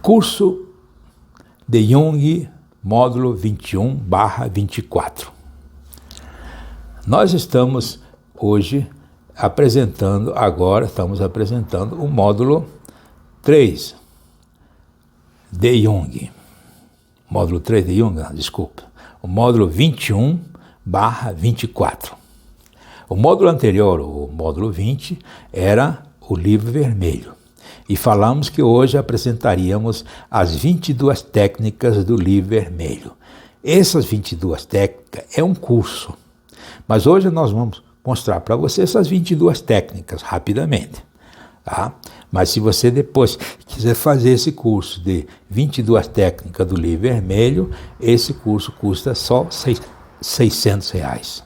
Curso de Jung, módulo 21/24. Nós estamos hoje estamos apresentando o módulo 3 de Jung. Módulo 3 de Jung, desculpa. O módulo 21/24. O módulo anterior, o módulo 20, era o livro vermelho. E falamos que hoje apresentaríamos as 22 técnicas do livro vermelho. Essas 22 técnicas é um curso, mas hoje nós vamos mostrar para você essas 22 técnicas rapidamente. Tá? Mas se você depois quiser fazer esse curso de 22 técnicas do livro vermelho, esse curso custa só R$600.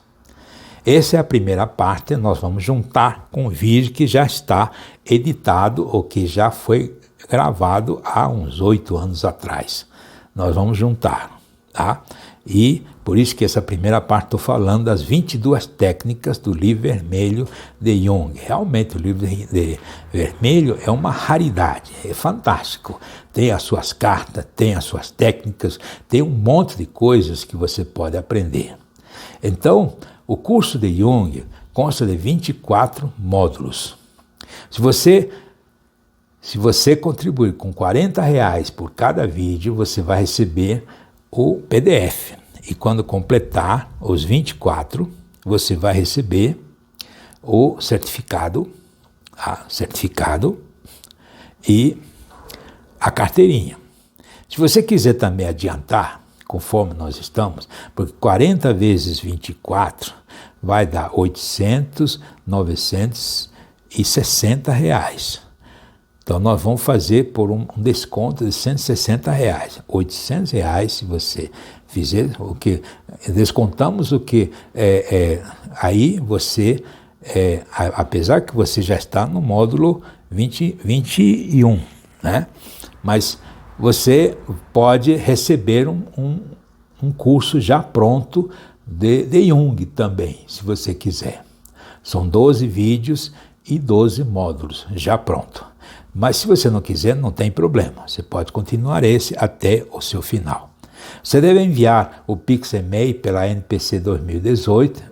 Essa é a primeira parte, nós vamos juntar com o vídeo que já está editado ou que já foi gravado há uns 8 anos atrás. Nós vamos juntar, tá? E por isso que essa primeira parte estou falando das 22 técnicas do livro vermelho de Jung. Realmente o livro vermelho é uma raridade, é fantástico. Tem as suas cartas, tem as suas técnicas, tem um monte de coisas que você pode aprender. Então, o curso de Jung consta de 24 módulos. Se você contribuir com R$40 por cada vídeo, você vai receber o PDF. E quando completar os 24, você vai receber o certificado e a carteirinha. Se você quiser também adiantar, conforme nós estamos, porque 40 vezes 24 vai dar R$800, R$960. Então nós vamos fazer por um desconto de R$160. R$800 se você fizer o que descontamos o que aí você apesar que você já está no módulo 21, né? Mas você pode receber um curso já pronto de Jung também, se você quiser. São 12 vídeos e 12 módulos já pronto. Mas se você não quiser, não tem problema. Você pode continuar esse até o seu final. Você deve enviar o Pix e-mail pela NPC 2018,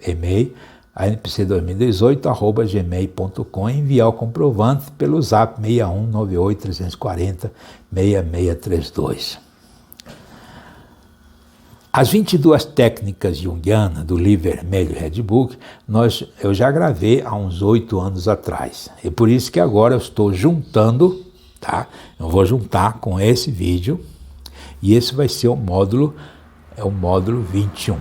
npc2018@gmail.com, e enviar o comprovante pelo zap 61 98 340 6632. As 22 técnicas junguianas do livro vermelho Red Book, eu já gravei há uns 8 anos atrás. E por isso que agora eu estou juntando, tá? Eu vou juntar com esse vídeo, e esse vai ser o módulo 21.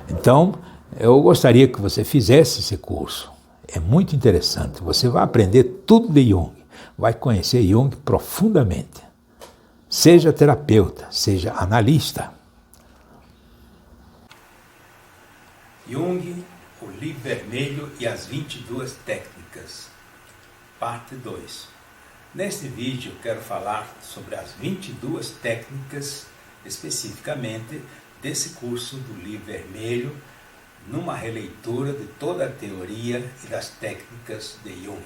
Então, eu gostaria que você fizesse esse curso. É muito interessante. Você vai aprender tudo de Jung, vai conhecer Jung profundamente. Seja terapeuta, seja analista. Jung, o livro vermelho e as 22 técnicas, parte 2. Neste vídeo eu quero falar sobre as 22 técnicas, especificamente desse curso do livro vermelho, numa releitura de toda a teoria e das técnicas de Jung.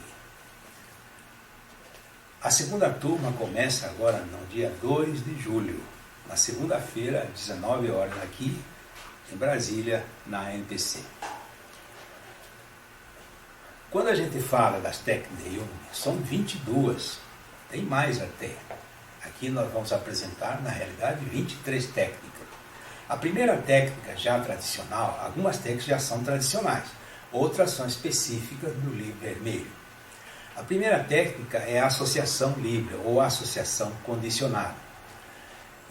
A segunda turma começa agora no dia 2 de julho, na segunda-feira, às 19 horas aqui, em Brasília, na NPC. Quando a gente fala das técnicas de Jung, são 22, tem mais até. Aqui nós vamos apresentar, na realidade, 23 técnicas. A primeira técnica já tradicional, algumas técnicas já são tradicionais, outras são específicas do livro vermelho. A primeira técnica é a associação livre ou associação condicionada.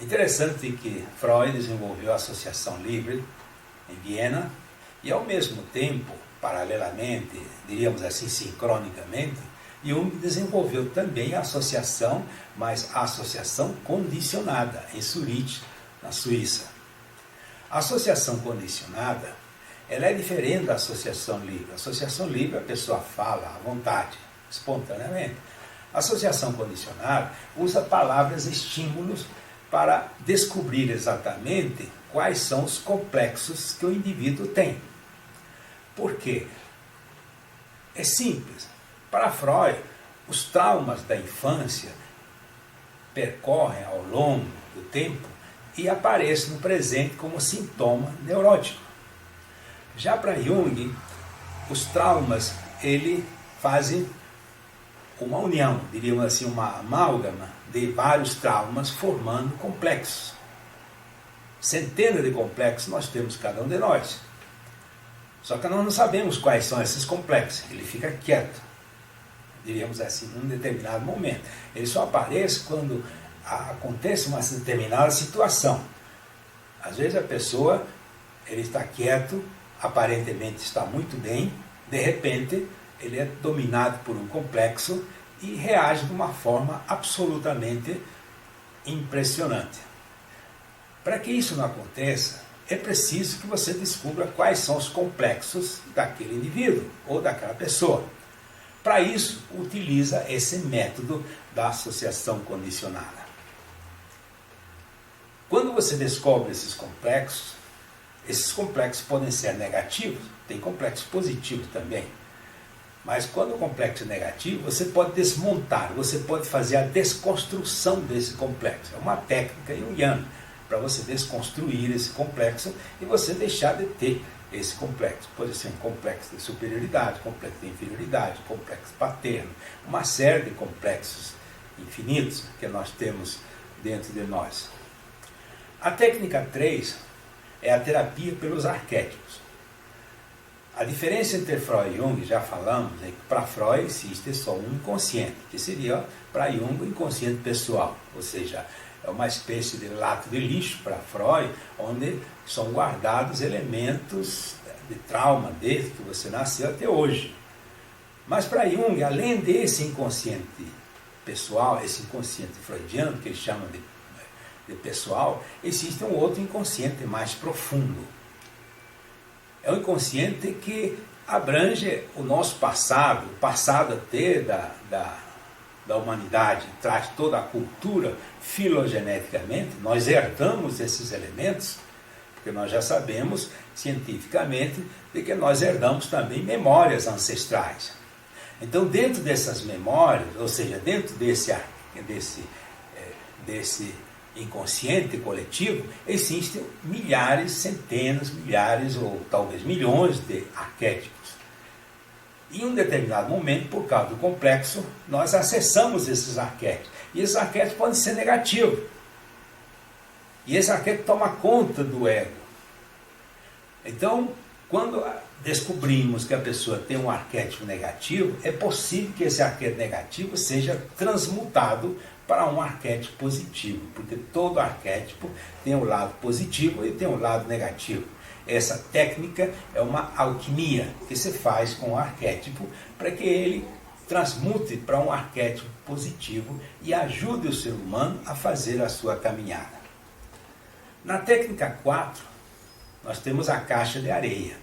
Interessante que Freud desenvolveu a associação livre em Viena e, ao mesmo tempo, paralelamente, diríamos assim, sincronicamente, Jung desenvolveu também a associação, mas a associação condicionada, em Zurich, na Suíça. A associação condicionada, ela é diferente da associação livre. A associação livre, a pessoa fala à vontade, espontaneamente. A associação condicionada usa palavras estímulos para descobrir exatamente quais são os complexos que o indivíduo tem. Por quê? É simples. Para Freud, os traumas da infância percorrem ao longo do tempo e aparecem no presente como sintoma neurótico. Já para Jung, os traumas, ele fazem uma união, diríamos assim, uma amálgama de vários traumas formando complexos. Centenas de complexos nós temos cada um de nós. Só que nós não sabemos quais são esses complexos. Ele fica quieto, diríamos assim, num determinado momento. Ele só aparece quando acontece uma determinada situação. Às vezes a pessoa, ele está quieto, aparentemente está muito bem, de repente ele é dominado por um complexo e reage de uma forma absolutamente impressionante. Para que isso não aconteça, é preciso que você descubra quais são os complexos daquele indivíduo ou daquela pessoa. Para isso, utiliza esse método da associação condicionada. Quando você descobre esses complexos podem ser negativos, tem complexos positivos também. Mas quando o complexo é negativo, você pode desmontar, você pode fazer a desconstrução desse complexo. É uma técnica junguiana para você desconstruir esse complexo e você deixar de ter esse complexo. Pode ser um complexo de superioridade, complexo de inferioridade, complexo paterno, uma série de complexos infinitos que nós temos dentro de nós. A técnica 3 é a terapia pelos arquétipos. A diferença entre Freud e Jung, já falamos, é que para Freud existe só um inconsciente, que seria para Jung o inconsciente pessoal, ou seja, é uma espécie de lato de lixo para Freud, onde são guardados elementos de trauma desde que você nasceu até hoje. Mas para Jung, além desse inconsciente pessoal, esse inconsciente freudiano, que ele chama de pessoal, existe um outro inconsciente mais profundo. É um inconsciente que abrange o nosso passado, o passado até da humanidade, traz toda a cultura filogeneticamente. Nós herdamos esses elementos, porque nós já sabemos cientificamente de que nós herdamos também memórias ancestrais. Então, dentro dessas memórias, ou seja, dentro desse inconsciente coletivo, existem milhares, centenas, milhares ou talvez milhões de arquétipos. Em um determinado momento, por causa do complexo, nós acessamos esses arquétipos. E esses arquétipos podem ser negativos. E esse arquétipo toma conta do ego. Então, quando descobrimos que a pessoa tem um arquétipo negativo, é possível que esse arquétipo negativo seja transmutado para um arquétipo positivo, porque todo arquétipo tem um lado positivo e tem um lado negativo. Essa técnica é uma alquimia que se faz com o arquétipo para que ele transmute para um arquétipo positivo e ajude o ser humano a fazer a sua caminhada. Na técnica 4, nós temos a caixa de areia.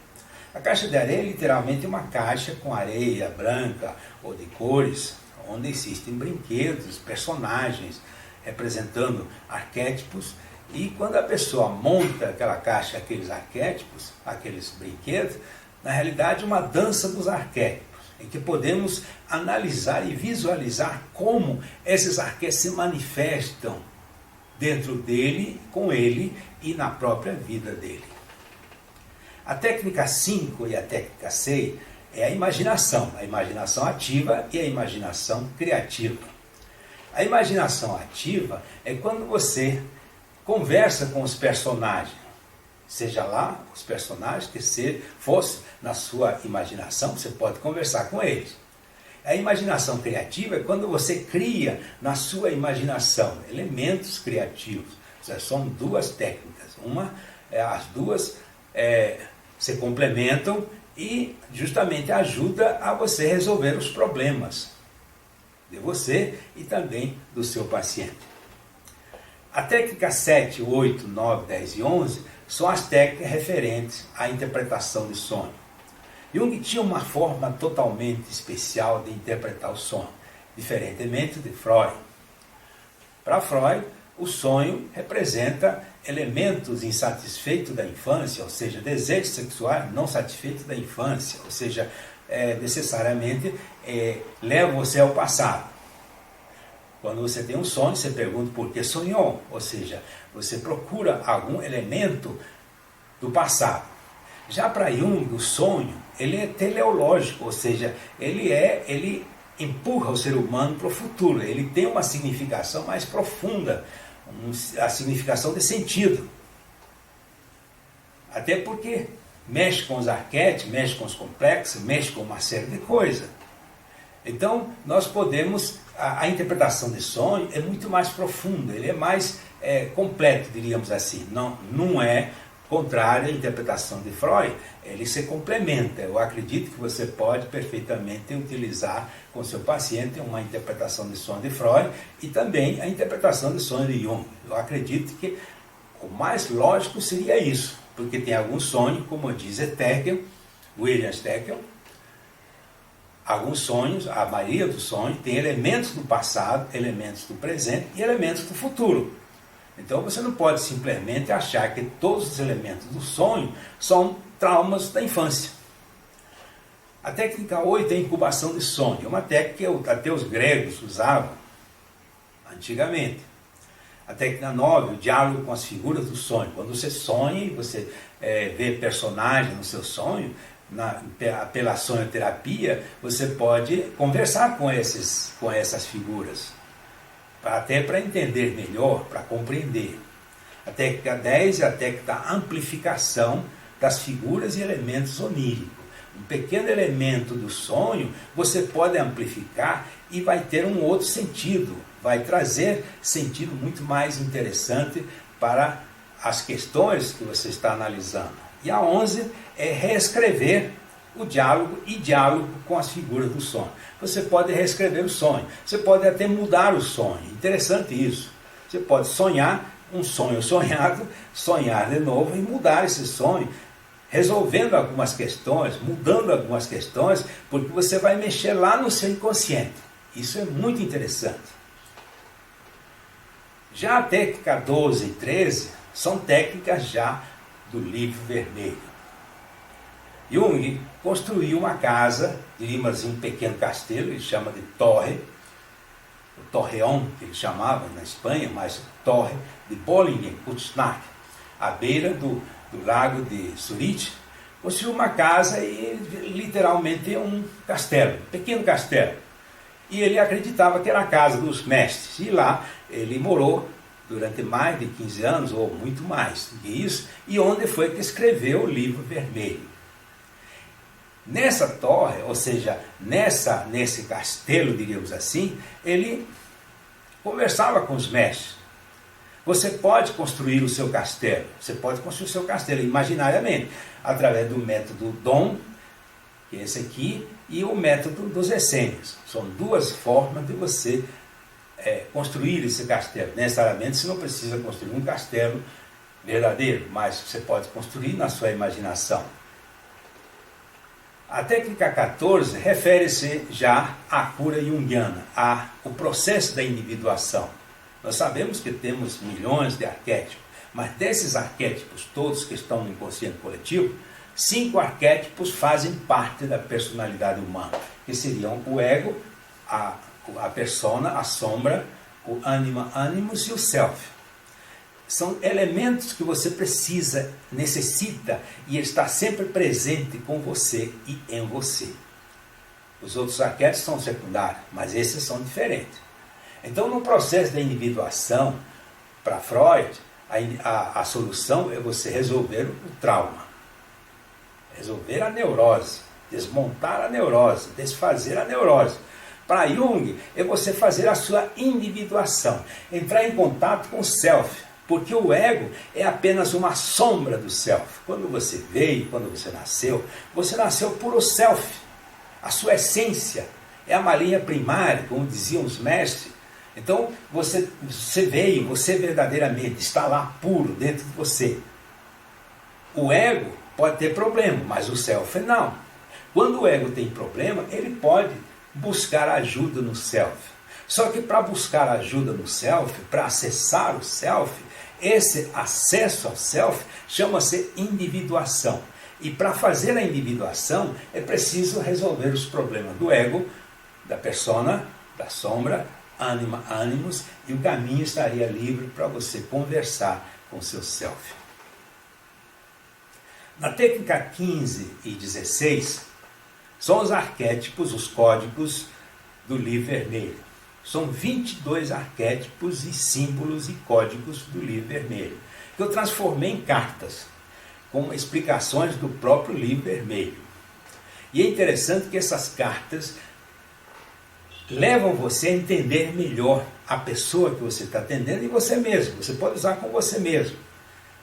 A caixa de areia é literalmente uma caixa com areia branca ou de cores, onde existem brinquedos, personagens representando arquétipos, e quando a pessoa monta aquela caixa, aqueles arquétipos, aqueles brinquedos, na realidade é uma dança dos arquétipos, em que podemos analisar e visualizar como esses arquétipos se manifestam dentro dele, com ele e na própria vida dele. A técnica 5 e a técnica 6 é a imaginação ativa e a imaginação criativa. A imaginação ativa é quando você conversa com os personagens, seja lá os personagens que fosse na sua imaginação, você pode conversar com eles. A imaginação criativa é quando você cria na sua imaginação elementos criativos. São duas técnicas. As duas se complementam e justamente ajuda a você resolver os problemas de você e também do seu paciente. A técnica 7, 8, 9, 10 e 11 são as técnicas referentes à interpretação de sonho. Jung tinha uma forma totalmente especial de interpretar o sonho, diferentemente de Freud. Para Freud, o sonho representa elementos insatisfeitos da infância, ou seja, desejos sexuais não satisfeitos da infância, ou seja, necessariamente leva você ao passado. Quando você tem um sonho, você pergunta por que sonhou, ou seja, você procura algum elemento do passado. Já para Jung, o sonho, ele é teleológico, ou seja, ele empurra o ser humano para o futuro, ele tem uma significação mais profunda, a significação de sentido. Até porque mexe com os arquétipos, mexe com os complexos, mexe com uma série de coisas. Então, nós podemos, a interpretação de sonho é muito mais profunda, ele é mais completo, diríamos assim. Não é contrário à interpretação de Freud, ele se complementa. Eu acredito que você pode perfeitamente utilizar com seu paciente uma interpretação de sonho de Freud e também a interpretação de sonho de Jung. Eu acredito que o mais lógico seria isso, porque tem alguns sonhos, como diz Steckel, William Steckel, alguns sonhos, a maioria dos sonhos, tem elementos do passado, elementos do presente e elementos do futuro. Então você não pode simplesmente achar que todos os elementos do sonho são traumas da infância. A técnica 8 é a incubação de sonho, é uma técnica que até os gregos usavam antigamente. A técnica 9, o diálogo com as figuras do sonho. Quando você sonha e você vê personagem no seu sonho, pela sonhoterapia, você pode conversar com essas figuras, até para entender melhor, para compreender. A técnica 10 é a técnica da amplificação das figuras e elementos oníricos. Um pequeno elemento do sonho você pode amplificar e vai ter um outro sentido, vai trazer sentido muito mais interessante para as questões que você está analisando. E a 11 é reescrever o diálogo e diálogo com as figuras do sonho. Você pode reescrever o sonho, você pode até mudar o sonho. Interessante isso. Você pode sonhar um sonho sonhado, sonhar de novo e mudar esse sonho, resolvendo algumas questões, mudando algumas questões, porque você vai mexer lá no seu inconsciente. Isso é muito interessante. Já a técnica 12 e 13 são técnicas já do livro vermelho. Jung construiu uma casa, diríamos assim, um pequeno castelo, ele chama de torre, o Torreón, que ele chamava na Espanha, mas torre de Bollingen-Kuznach, à beira do lago de Zurich. Construiu uma casa e literalmente um castelo, um pequeno castelo. E ele acreditava que era a casa dos mestres. E lá ele morou durante mais de 15 anos, ou muito mais do que isso, e onde foi que escreveu o livro vermelho. Nessa torre, ou seja, nesse castelo, diríamos assim, ele conversava com os mestres. Você pode construir o seu castelo, imaginariamente, através do método Dom, que é esse aqui, e o método dos essênios. São duas formas de você construir esse castelo. Necessariamente você não precisa construir um castelo verdadeiro, mas você pode construir na sua imaginação. A técnica 14 refere-se já à cura junguiana, ao processo da individuação. Nós sabemos que temos milhões de arquétipos, mas desses arquétipos todos que estão no inconsciente coletivo, 5 arquétipos fazem parte da personalidade humana, que seriam o ego, a persona, a sombra, o anima, animus e o self. São elementos que você necessita e está sempre presente com você e em você. Os outros arquétipos são secundários, mas esses são diferentes. Então, no processo da individuação, para Freud, a solução é você resolver o trauma, resolver a neurose, desmontar a neurose, desfazer a neurose. Para Jung, é você fazer a sua individuação, entrar em contato com o self, porque o ego é apenas uma sombra do self. Quando você veio, quando você nasceu puro self. A sua essência é a marinha primária, como diziam os mestres. Então, você veio, você verdadeiramente está lá puro dentro de você. O ego pode ter problema, mas o self não. Quando o ego tem problema, ele pode buscar ajuda no self. Só que para buscar ajuda no self, para acessar o self, esse acesso ao self chama-se individuação. E para fazer a individuação é preciso resolver os problemas do ego, da persona, da sombra anima animus, e o caminho estaria livre para você conversar com o seu self. Na técnica 15 e 16, são os arquétipos, os códigos do livro vermelho. São 22 arquétipos e símbolos e códigos do livro vermelho, que eu transformei em cartas, com explicações do próprio livro vermelho. E é interessante que essas cartas levam você a entender melhor a pessoa que você está atendendo e você mesmo. Você pode usar com você mesmo.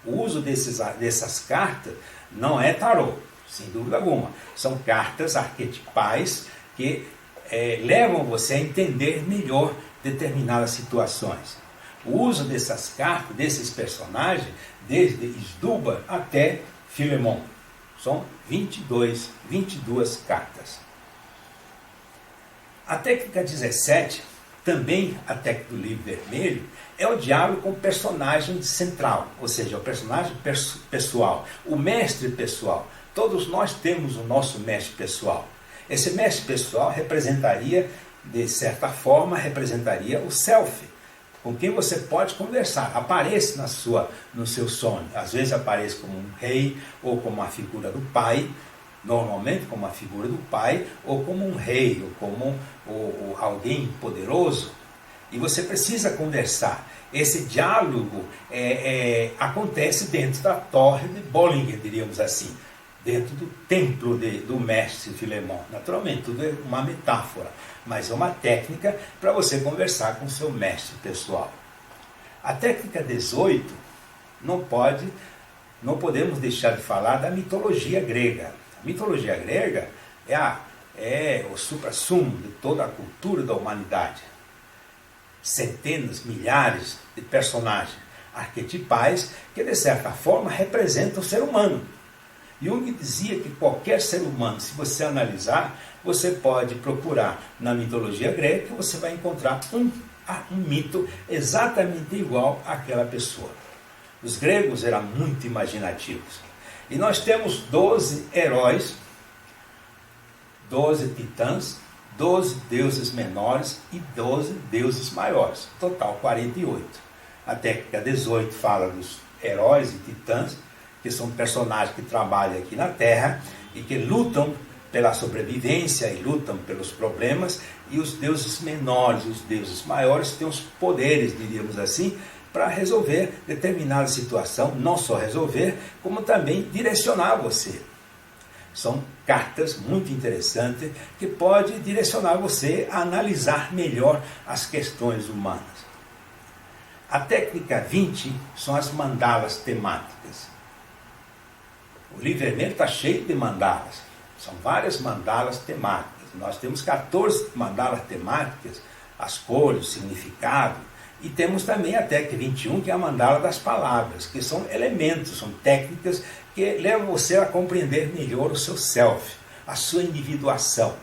O uso dessas cartas não é tarô, sem dúvida alguma. São cartas arquetipais que levam você a entender melhor determinadas situações. O uso dessas cartas, desses personagens, desde Isduba até Filemon. São 22 cartas. A técnica 17, também a técnica do livro vermelho, é o diálogo com o personagem central, ou seja, o personagem pessoal, o mestre pessoal. Todos nós temos o nosso mestre pessoal. Esse mestre pessoal representaria, de certa forma, representaria o self, com quem você pode conversar. Aparece no seu sonho. Às vezes aparece como um rei, ou como a figura do pai, normalmente como a figura do pai, ou como um rei, ou como alguém poderoso. E você precisa conversar. Esse diálogo acontece dentro da torre de Bollinger, diríamos assim, dentro do templo do mestre Filemon. Naturalmente, tudo é uma metáfora, mas é uma técnica para você conversar com o seu mestre pessoal. A técnica 18, não podemos deixar de falar da mitologia grega. A mitologia grega é o suprassumo de toda a cultura da humanidade. Centenas, milhares de personagens arquetipais que, de certa forma, representam o ser humano. Jung dizia que qualquer ser humano, se você analisar, você pode procurar na mitologia grega que você vai encontrar um mito exatamente igual àquela pessoa. Os gregos eram muito imaginativos. E nós temos 12 heróis, 12 titãs, 12 deuses menores e 12 deuses maiores. Total 48. A técnica 18 fala dos heróis e titãs, que são personagens que trabalham aqui na Terra e que lutam pela sobrevivência e lutam pelos problemas, e os deuses menores, os deuses maiores têm os poderes, diríamos assim, para resolver determinada situação, não só resolver, como também direcionar você. São cartas muito interessantes que podem direcionar você a analisar melhor as questões humanas. A técnica 20 são as mandalas temáticas. O livro vermelho está cheio de mandalas. São várias mandalas temáticas. Nós temos 14 mandalas temáticas, as cores, o significado. E temos também a técnica 21, que é a mandala das palavras, que são elementos, são técnicas que levam você a compreender melhor o seu self, a sua individuação,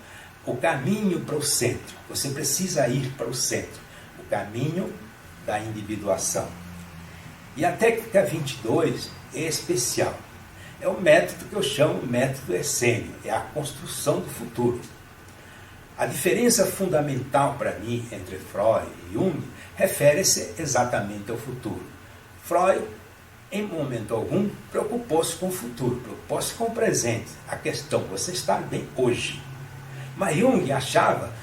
o caminho para o centro. Você precisa ir para o centro, o caminho da individuação. E a técnica 22 é especial. É o método que eu chamo de método essênio, é a construção do futuro. A diferença fundamental para mim entre Freud e Jung refere-se exatamente ao futuro. Freud, em momento algum, preocupou-se com o futuro, preocupou-se com o presente. A questão, você está bem hoje. Mas Jung achava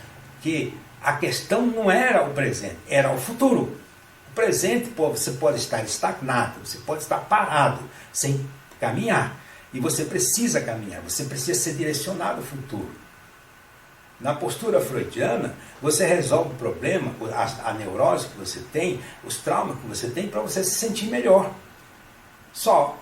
que a questão não era o presente, era o futuro. O presente, você pode estar estagnado, você pode estar parado, sem caminhar. E você precisa caminhar, você precisa ser direcionado ao futuro. Na postura freudiana, você resolve o problema, a neurose que você tem, os traumas que você tem, para você se sentir melhor. Só.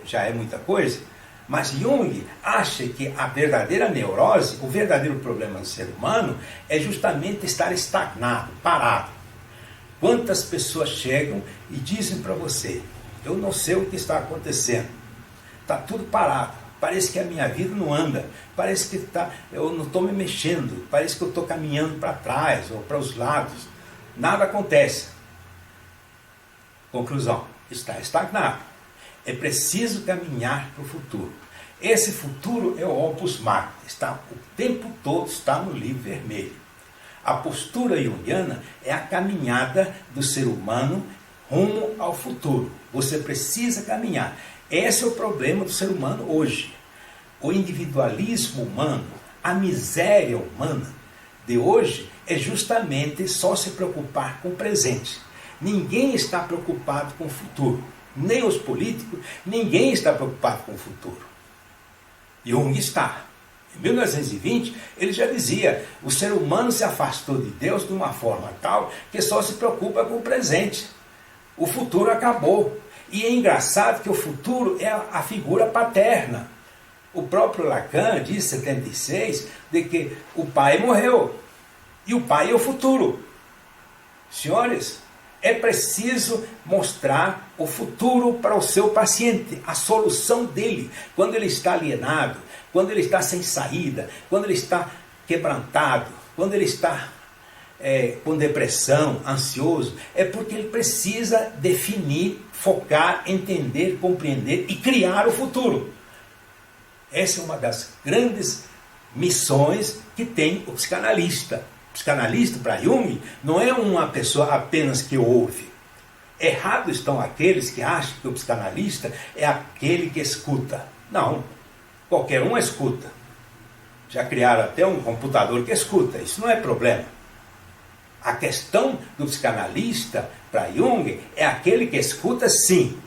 Já é muita coisa. Mas Jung acha que a verdadeira neurose, o verdadeiro problema do ser humano, é justamente estar estagnado, parado. Quantas pessoas chegam e dizem para você: eu não sei o que está acontecendo, está tudo parado, parece que a minha vida não anda, parece que eu não estou me mexendo, parece que eu estou caminhando para trás ou para os lados, nada acontece. Conclusão: está estagnado. É preciso caminhar para o futuro. Esse futuro é o Opus Magnum, o tempo todo está no livro vermelho. A postura junguiana é a caminhada do ser humano rumo ao futuro. Você precisa caminhar. Esse é o problema do ser humano hoje. O individualismo humano, a miséria humana de hoje é justamente só se preocupar com o presente. Ninguém está preocupado com o futuro. Nem os políticos, ninguém está preocupado com o futuro. Jung está. Em 1920, ele já dizia, o ser humano se afastou de Deus de uma forma tal que só se preocupa com o presente. O futuro acabou. E é engraçado que o futuro é a figura paterna. O próprio Lacan diz, em 76, de que o pai morreu. E o pai é o futuro. Senhores, é preciso mostrar o futuro para o seu paciente, a solução dele, quando ele está alienado, quando ele está sem saída, quando ele está quebrantado, quando ele está com depressão, ansioso, é porque ele precisa definir, focar, entender, compreender e criar o futuro. Essa é uma das grandes missões que tem o psicanalista. O psicanalista, para Jung, não é uma pessoa apenas que ouve. Errado estão aqueles que acham que o psicanalista é aquele que escuta. Não, qualquer um escuta. Já criaram até um computador que escuta, isso não é problema. A questão do psicanalista, para Jung, é aquele que escuta sim,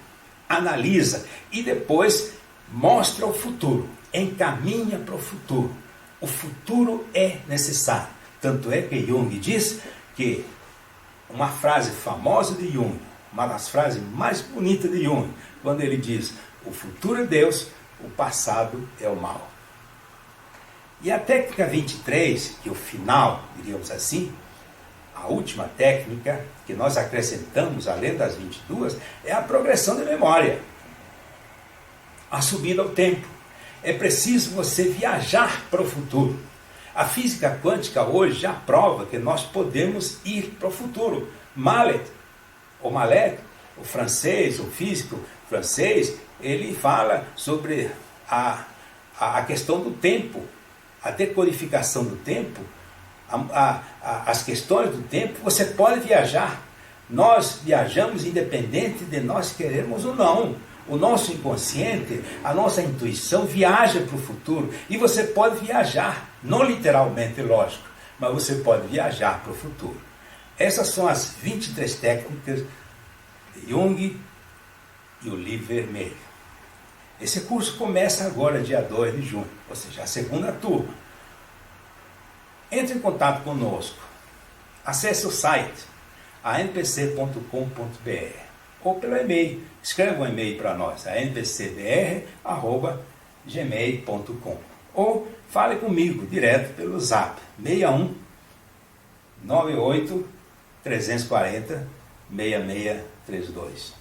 analisa e depois mostra o futuro, encaminha para o futuro. O futuro é necessário. Tanto é que Jung diz que uma frase famosa de Jung, uma das frases mais bonitas de Jung, quando ele diz, o futuro é Deus, o passado é o mal. E a técnica 23, que é o final, diríamos assim, a última técnica que nós acrescentamos, além das 22, é a progressão da memória. A subida ao tempo. É preciso você viajar para o futuro. A física quântica hoje já prova que nós podemos ir para o futuro. Mallet, o francês, o físico francês, ele fala sobre a questão do tempo, a decodificação do tempo, as questões do tempo. Você pode viajar. Nós viajamos independente de nós querermos ou não. O nosso inconsciente, a nossa intuição viaja para o futuro. E você pode viajar, não literalmente, lógico, mas você pode viajar para o futuro. Essas são as 23 técnicas de Jung e o livro vermelho. Esse curso começa agora, dia 2 de junho, ou seja, a segunda turma. Entre em contato conosco. Acesse o site anpc.com.br ou pelo e-mail. Escreva um e-mail para nós, anpcbr@gmail.com, ou fale comigo direto pelo zap 61 98 340 6632.